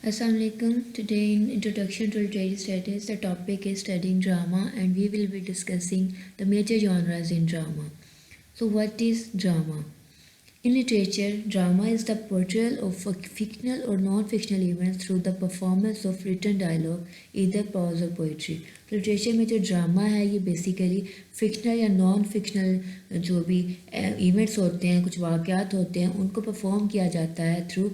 Assalamualaikum. Today in Introduction to Literary Studies, the topic is studying drama and we will be discussing the major genres in drama. So what is drama? In literature, drama is the portrayal of a fictional or non-fictional events through the performance of written dialogue, either prose or poetry. Literature में जो drama है ये basically fictional या non fictional जो भी events होते हैं, कुछ वाक़यात होते हैं, उनको परफॉर्म किया जाता है थ्रू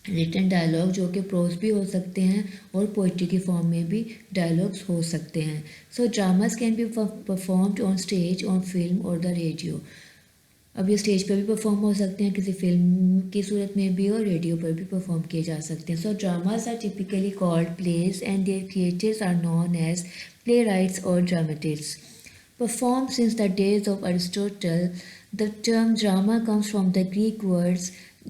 रिटन डायलॉग, जो कि प्रोज भी हो सकते हैं और पोइट्री की फॉर्म में भी डायलॉग्स हो सकते हैं. So dramas can be performed on stage, on film और द रेडियो. अब ये स्टेज पर भी परफॉर्म हो सकते हैं, किसी फिल्म की सूरत में भी, और रेडियो पर भी परफॉर्म किए जा सकते हैं. So dramas are typically called plays and their creators are known as playwrights और dramatist. Performed since the days of Aristotle, the term drama comes from the Greek words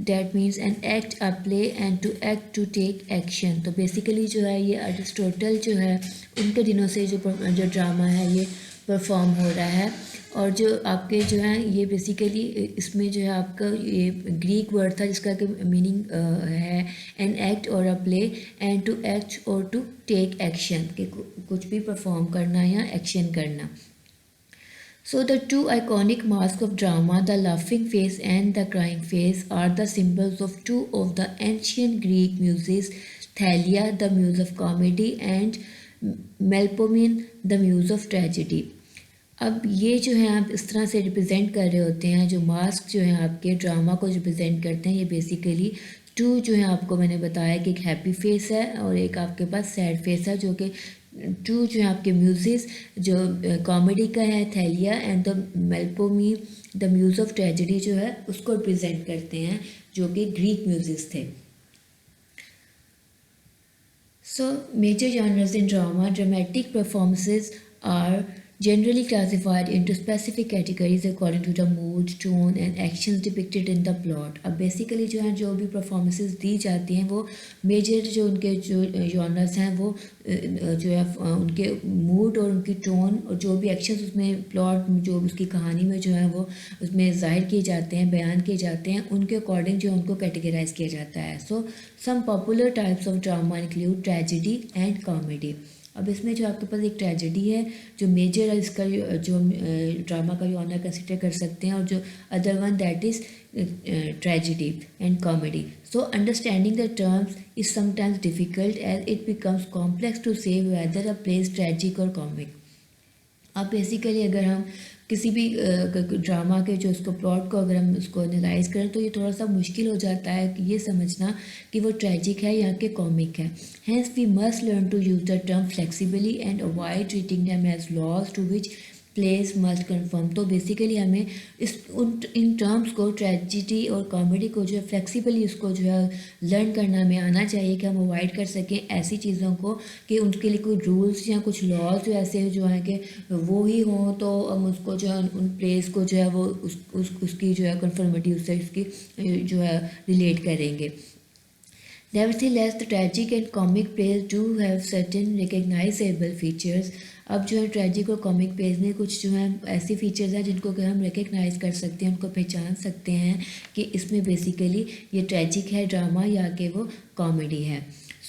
that means an act, a play, and to act, to take action. तो basically जो है ये Aristotle जो है उनके दिनों से जो ड्रामा है ये परफॉर्म हो रहा है. और जो आपके जो है ये बेसिकली इसमें जो है आपका ये ग्रीक वर्ड था जिसका कि मीनिंग है एन एक्ट और a play, and to act और टू टेक एक्शन, कि कुछ भी परफॉर्म करना या एक्शन करना. So the two iconic masks of drama, the laughing face and the crying face, are the symbols of two of the ancient Greek muses, Thalia, the muse of comedy, and Melpomene, the muse of tragedy. अब ये जो है आप इस तरह से represent कर रहे होते हैं, जो मास्क जो है आपके ड्रामा को रिप्रेजेंट करते हैं, ये बेसिकली टू जो है आपको मैंने बताया कि एक हैप्पी फेस है और एक आपके पास सैड फेस है, जो कि टू जो है आपके म्यूजिस जो कॉमेडी का है Thalia, and the Melpomene the muse of tragedy जो है उसको रिप्रेजेंट करते हैं, जो कि ग्रीक म्यूजिस थे. So major genres in drama, dramatic performances are generally classified into specific categories according to the mood, tone and actions depicted in the plot. अब basically जो है जो भी परफॉर्मेंसेस दी जाती हैं वो मेजर जो उनके जो जॉनर्स हैं वो जो है उनके मूड और उनकी टोन और जो भी एक्शंस उसमें प्लॉट जो उसकी कहानी में जो है वो उसमें ज़ाहिर किए जाते हैं, बयान किए जाते हैं, उनके अकॉर्डिंग जो उनको कैटेगराइज किया जाता है. So some popular types of drama include tragedy and comedy. अब इसमें जो आपके पास एक ट्रेजेडी है जो मेजर है, इसका जो ड्रामा का ऑनर कंसिडर कर सकते हैं, और जो other one that is tragedy and comedy. So understanding the terms is sometimes difficult as it becomes complex to say whether a play is tragic और कॉमिक. अब बेसिकली अगर हम किसी भी ड्रामा के जो उसको प्लॉट को अगर हम उसको एनालाइज करें तो ये थोड़ा सा मुश्किल हो जाता है कि ये समझना कि वो ट्रेजिक है या कि कॉमिक है. Hence we must learn to use the term flexibly and avoid treating them as laws to which plays must conform. तो बेसिकली हमें इन टर्म्स को ट्रेजिडी और कॉमेडी को जो है फ्लेक्सिबली उसको जो है लर्न करना हमें आना चाहिए कि हम अवॉइड कर सकें ऐसी चीज़ों को कि उनके लिए कोई रूल्स या कुछ लॉज जो ऐसे जो है कि वो ही हों, तो हम उसको जो है उन प्लेस को जो है वो उसकी जो है कन्फर्मिटी उससे उसकी जो है रिलेट करेंगे. Nevertheless, the tragic and comic plays do have certain recognizable features. अब जो है ट्रेजिक और कॉमिक प्लेज में कुछ जो है ऐसी फीचर्स हैं जिनको कि हम रिकग्नाइज कर सकते हैं, उनको पहचान सकते हैं कि इसमें बेसिकली ये ट्रेजिक है ड्रामा या कि वो कॉमेडी है.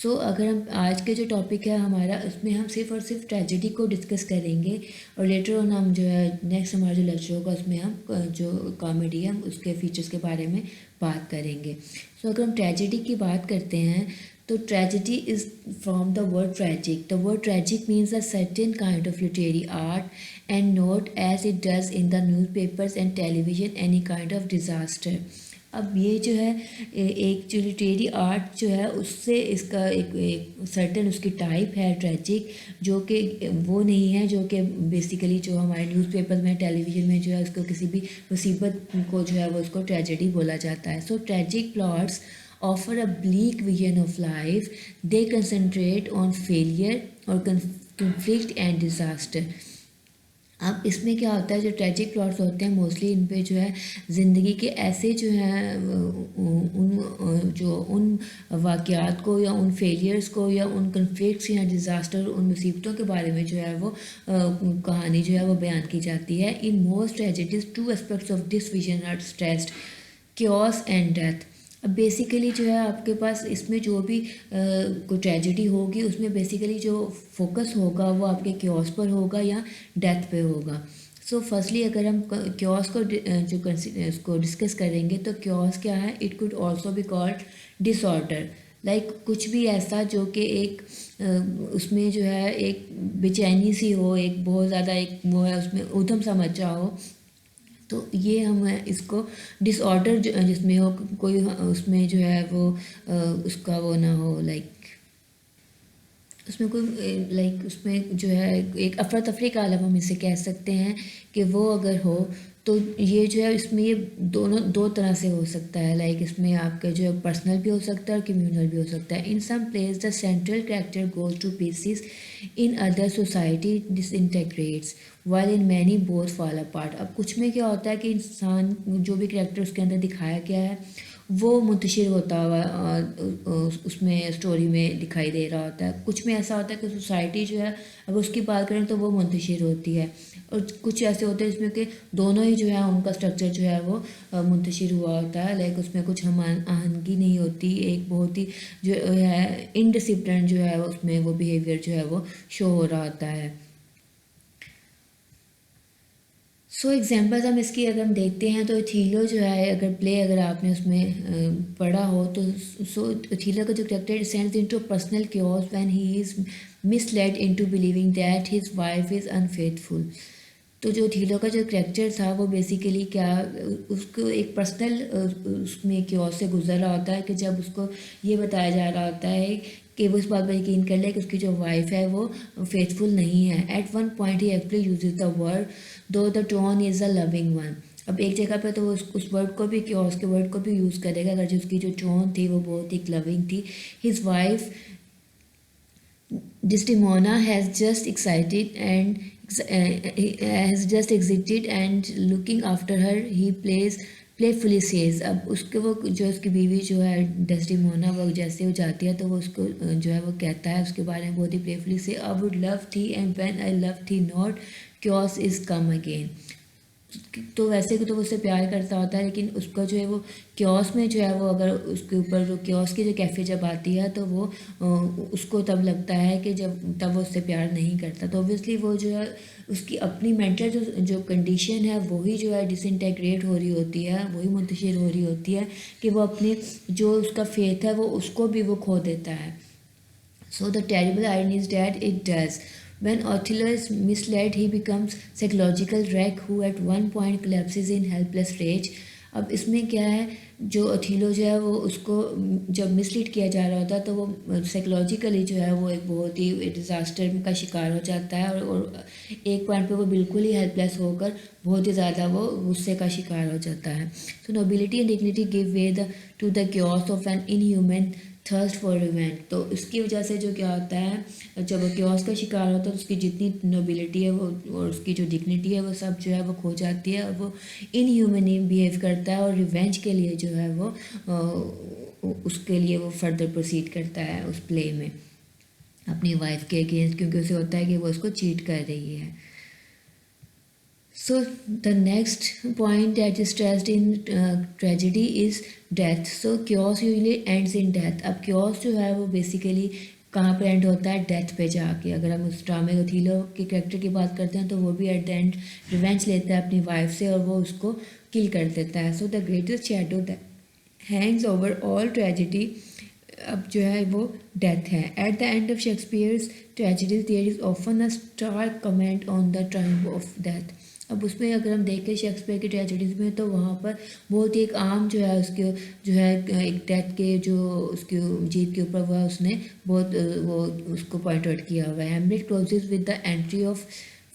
सो अगर हम आज के जो टॉपिक है हमारा उसमें हम सिर्फ और सिर्फ ट्रेजेडी को डिस्कस करेंगे, और लेटर ऑन हम जो है नेक्स्ट हमारा जो लेक्चर होगा उसमें हम जो कॉमेडी है हम उसके फीचर्स के बारे में बात करेंगे. सो अगर हम ट्रेजेडी की बात करते हैं तो tragedy is from the word tragic. The word tragic means a certain kind of literary art and not as it does in the newspapers and television any kind of disaster. अब ये जो है एक जो लिटरेरी आर्ट जो है उससे इसका एक सर्टन उसकी टाइप है ट्रेजिक, जो कि वो नहीं है जो कि बेसिकली जो हमारे न्यूज़पेपर में टेलीविज़न में जो है उसको किसी भी मुसीबत को जो है वो उसको ट्रेजेडी बोला जाता है. So tragic plots offer a bleak vision of life. They concentrate on failure or conflict and disaster. अब इसमें क्या होता है, जो ट्रेजिक प्लॉट्स होते हैं मोस्टली इन पे जो है ज़िंदगी के ऐसे जो है उन वाक़यात को या उन फेलियर्स को या उन कन्फ्लिक्ट्स या डिज़ास्टर उन मुसीबतों के बारे में जो है वो कहानी जो है वो बयान की जाती है. In most tragedies two aspects of this vision are stressed, chaos and death. अब बेसिकली जो है आपके पास इसमें जो भी कोई ट्रेजेडी होगी उसमें बेसिकली जो फोकस होगा वो आपके क्योस पर होगा या डेथ पे होगा। सो फर्स्टली अगर हम क्योस को इसको डिस्कस करेंगे तो क्योस क्या है, it could also be called disorder. Like कुछ भी ऐसा जो कि एक उसमें जो है एक बेचैनी सी हो, एक बहुत ज़्यादा एक वो है उसमें ऊधम सा मचा हो, तो ये हम इसको डिसऑर्डर जिसमें हो कोई उसमें जो है वो उसका वो ना हो, लाइक उसमें कोई लाइक उसमें जो है एक अफरा तफरी का आलम हम इसे कह सकते हैं कि वो अगर हो तो ये जो है इसमें ये दोनों दो तरह से हो सकता है। लाइक इसमें आपका जो है पर्सनल भी हो सकता है और कम्यूनल भी हो सकता है। In some plays the central character goes to pieces, in others society disintegrates while in many both fall apart. अब कुछ में क्या होता है कि इंसान जो भी कैरेक्टर उसके अंदर दिखाया गया है वो मुंतशिर होता हुआ उसमें स्टोरी में दिखाई दे रहा होता है। कुछ में ऐसा होता है कि सोसाइटी जो है अगर उसकी बात करें तो वो मुंतशिर होती है, और कुछ ऐसे होते हैं जिसमें कि दोनों ही जो है उनका स्ट्रक्चर जो है वो मुंतशिर हुआ होता है। लाइक उसमें कुछ हम आहंगी नहीं होती, एक बहुत ही जो है इनडिसिप्लिन जो है उसमें वो बिहेवियर जो है वो शो हो रहा होता है। सो एग्जाम्पल्स हम इसकी अगर हम देखते हैं तो ओथेलो जो है अगर प्ले अगर आपने उसमें पढ़ा हो तो सो ओथेलो का जो character descends into personal chaos when he is misled into believing that his wife is unfaithful. तो जो ओथेलो का जो कैरेक्टर था वो बेसिकली क्या, उसको एक पर्सनल उसमें क्योस से गुजर रहा होता है कि जब उसको ये बताया जा रहा होता है कि वो इस बात पर यकीन कर ले कि उसकी जो वाइफ है वो फेथफुल नहीं है। At one point he actually uses the word though the tone is a loving one. अब एक जगह पे तो वो उस वर्ड को भी क्योस के वर्ड को भी यूज़ करेगा अगर जो उसकी जो टोन थी वो बहुत ही लविंग थी। His wife Desdemona has just excited and has just exited and looking after her he plays playfully says। अब उसके वो जो उसकी बीवी जो है डेस्टिमोना वो जैसे हो जाती है तो वो उसको जो है वो कहता है उसके बारे में बहुत ही प्लेफुली से, आई वुड लव थी एंड व्हेन आई लव थी not chaos is come again. तो वैसे तो वो उससे प्यार करता होता है लेकिन उसका जो है वो क्योस में जो है वो अगर उसके ऊपर जो क्योस की जो कैफ़े जब आती है तो वो उसको तब लगता है कि जब तब वो उससे प्यार नहीं करता। तो ऑब्वियसली वो जो है उसकी अपनी मेंटल जो कंडीशन है वही जो है डिसइंटेग्रेट हो रही होती है, वही मुंतशिर हो रही होती है कि वो अपने जो उसका फेथ है वो उसको भी वो खो देता है। So the terrible irony is that it does. When Othello is misled, he becomes psychological wreck who at one point collapses in helpless rage. अब इसमें क्या है, जो ओथेलो जो है वो उसको जब मिसलीड किया जा रहा होता है तो वो साइकोलॉजिकली जो है वो एक बहुत ही डिज़ास्टर का शिकार हो जाता है, और एक पॉइंट पे वो बिल्कुल ही हेल्पलेस होकर बहुत ही ज़्यादा वो गुस्से का शिकार हो जाता है। So nobility and dignity give way to the chaos of an inhuman thirst for revenge. तो इसकी वजह से जो क्या होता है जब वो क्योस का शिकार होता है तो उसकी जितनी नोबिलिटी है वो और उसकी जो डिग्निटी है वो सब जो है वो खो जाती है और वो इनह्यूमनली बिहेव करता है और रिवेंज के लिए जो है वो उसके लिए वो फर्दर प्रोसीड करता है उस प्ले में अपनी वाइफ के अगेंस्ट, क्योंकि उसे होता है कि वो उसको चीट कर रही है। So the next point that is stressed in tragedy is death. So chaos usually ends in death. अब chaos जो है वो basically कहाँ पे एंड होता है, डेथ पे जाके। अगर हम उस ड्रामे ओथेलो के कैरेक्टर की बात करते हैं तो वो भी एट द एंड रिवेंज लेता है अपनी वाइफ से और वो उसको किल कर देता है। So the greatest shadow that hangs over all tragedy अब जो है वो डेथ है। At the end of Shakespeare's tragedies there is often a stark comment on the triumph of death. अब उसमें अगर हम देखें शेक्सपियर की ट्रेजेडीज़ में तो वहाँ पर बहुत ही एक आम जो है उसके जो है एक डेथ के जो उसकी जीत के ऊपर हुआ उसने बहुत वो उसको पॉइंट आउट किया हुआ है। Hamlet closes with the entry of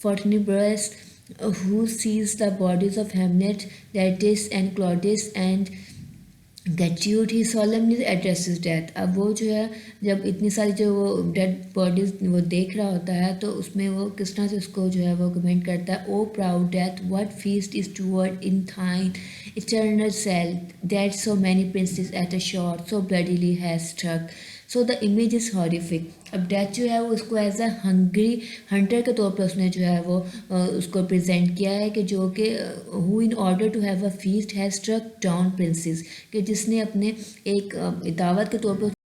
Fortinbras who sees the bodies of Hamlet, Laertes and Claudius and गैट्यूड ही सॉलमली एड्रेसेस डेथ। अब वो जो है जब इतनी सारी जो वो डेड बॉडीज वो देख रहा होता है तो उसमें वो किस तरह से उसको जो है वो कमेंट करता है, O proud death what feast is toward in thine eternal cell that so many princes at a shot so bloodily has struck. So the image is horrific. अब डेथ जो है वो उसको एज अ हंग्री हंटर के तौर पर उसने जो है वो उसको प्रेजेंट किया है कि जो कि who in order to have a feast has struck down princes, कि जिसने अपने एक दावत के तौर पर